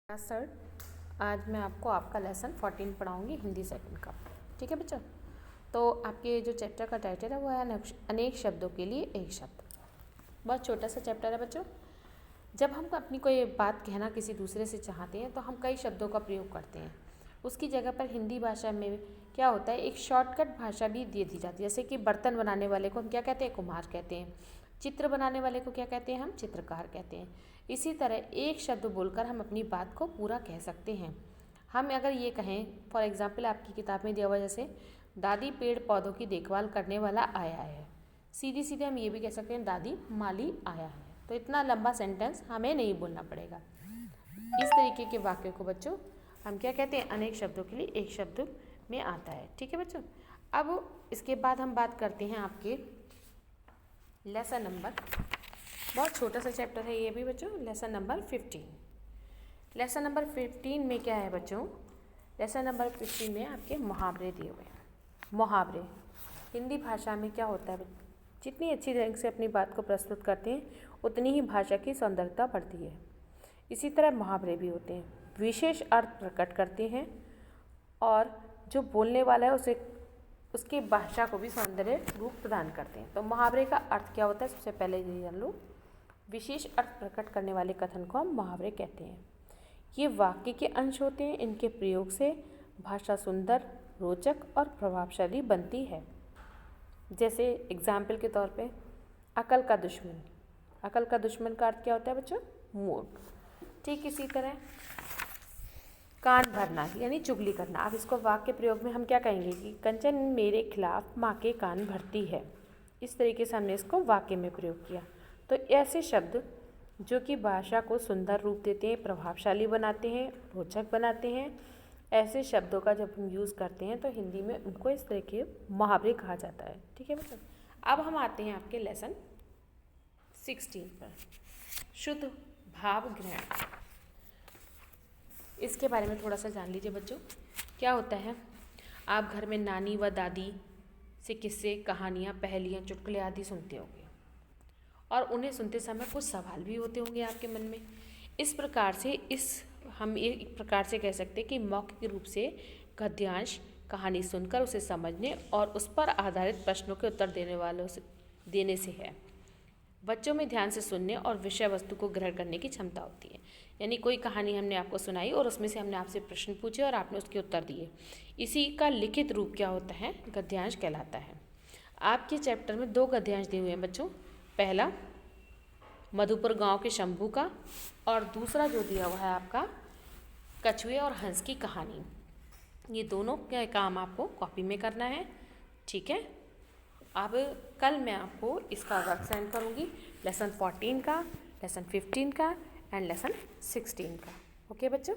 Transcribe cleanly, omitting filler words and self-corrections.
Sir, आज मैं आपको आपका लेसन 14 पढ़ाऊँगी हिंदी सेकंड का। ठीक है बच्चों। तो आपके जो चैप्टर का टाइटल है वो है अनेक शब्दों के लिए एक शब्द। बहुत छोटा सा चैप्टर है बच्चों। जब हम अपनी कोई बात कहना किसी दूसरे से चाहते हैं तो हम कई शब्दों का प्रयोग करते हैं। उसकी जगह पर हिंदी भाषा में क्या होता है, एक शॉर्टकट भाषा भी दे दी जाती है। जैसे कि बर्तन बनाने वाले को हम क्या कहते हैं, कुम्हार कहते हैं। चित्र बनाने वाले को क्या कहते हैं, हम चित्रकार कहते हैं। इसी तरह एक शब्द बोलकर हम अपनी बात को पूरा कह सकते हैं। हम अगर ये कहें, फॉर एग्जाम्पल आपकी किताब में दिया हुआ जैसे दादी पेड़ पौधों की देखभाल करने वाला आया है, सीधी सीधे हम ये भी कह सकते हैं दादी माली आया है। तो इतना लंबा सेंटेंस हमें नहीं बोलना पड़ेगा। इस तरीके के वाक्य को बच्चों हम क्या कहते हैं, अनेक शब्दों के लिए एक शब्द में आता है। ठीक है बच्चों। अब इसके बाद हम बात करते हैं आपके लेसन नंबर, बहुत छोटा सा चैप्टर है ये भी बच्चों, लेसन नंबर 15। लेसन नंबर 15 में क्या है बच्चों, लेसन नंबर 15 में आपके मुहावरे दिए हुए हैं। मुहावरे हिंदी भाषा में क्या होता है, जितनी अच्छी ढंग से अपनी बात को प्रस्तुत करते हैं उतनी ही भाषा की सौंदर्यता बढ़ती है। इसी तरह मुहावरे भी होते हैं, विशेष अर्थ प्रकट करते हैं और जो बोलने वाला है उसे उसकी भाषा को भी सौंदर्य रूप प्रदान करते हैं। तो मुहावरे का अर्थ क्या होता है, सबसे पहले ये जान लो। विशेष अर्थ प्रकट करने वाले कथन को हम मुहावरे कहते हैं। ये वाक्य के अंश होते हैं, इनके प्रयोग से भाषा सुंदर, रोचक और प्रभावशाली बनती है। जैसे एग्जाम्पल के तौर पे अकल का दुश्मन। अकल का दुश्मन का अर्थ क्या होता है बच्चों, मूर्ख। ठीक इसी तरह कान भरना यानी चुगली करना। अब इसको वाक्य प्रयोग में हम क्या कहेंगे कि कंचन मेरे खिलाफ माँ के कान भरती है। इस तरीके से हमने इसको वाक्य में प्रयोग किया। तो ऐसे शब्द जो कि भाषा को सुंदर रूप देते हैं, प्रभावशाली बनाते हैं, रोचक बनाते हैं, ऐसे शब्दों का जब हम यूज़ करते हैं तो हिंदी में उनको इस तरह के मुहावरे कहा जाता है। ठीक है बच्चों। अब हम आते हैं आपके लेसन 16 पर, शुद्ध भाव ग्रहण। इसके बारे में थोड़ा सा जान लीजिए बच्चों। क्या होता है, आप घर में नानी व दादी से किस्से, कहानियाँ, पहेलियाँ, चुटकुले आदि सुनते होंगे और उन्हें सुनते समय कुछ सवाल भी होते होंगे आपके मन में। इस प्रकार से हम एक प्रकार से कह सकते हैं कि मौखिक रूप से गद्यांश कहानी सुनकर उसे समझने और उस पर आधारित प्रश्नों के उत्तर देने से है। बच्चों में ध्यान से सुनने और विषय वस्तु को ग्रहण करने की क्षमता होती है। यानी कोई कहानी हमने आपको सुनाई और उसमें से हमने आपसे प्रश्न पूछे और आपने उसके उत्तर दिए। इसी का लिखित रूप क्या होता है, गद्यांश कहलाता है। आपके चैप्टर में 2 गद्यांश दिए हुए हैं बच्चों। पहला मधुपुर गांव के शंभू का और दूसरा जो दिया हुआ है आपका कछुए और हंस की कहानी। ये दोनों का काम आपको कॉपी में करना है। ठीक है। अब कल मैं आपको इसका वर्क सेंड करूँगी, लेसन 14 का, लेसन 15 का एंड लेसन 16 का। ओके बच्चों।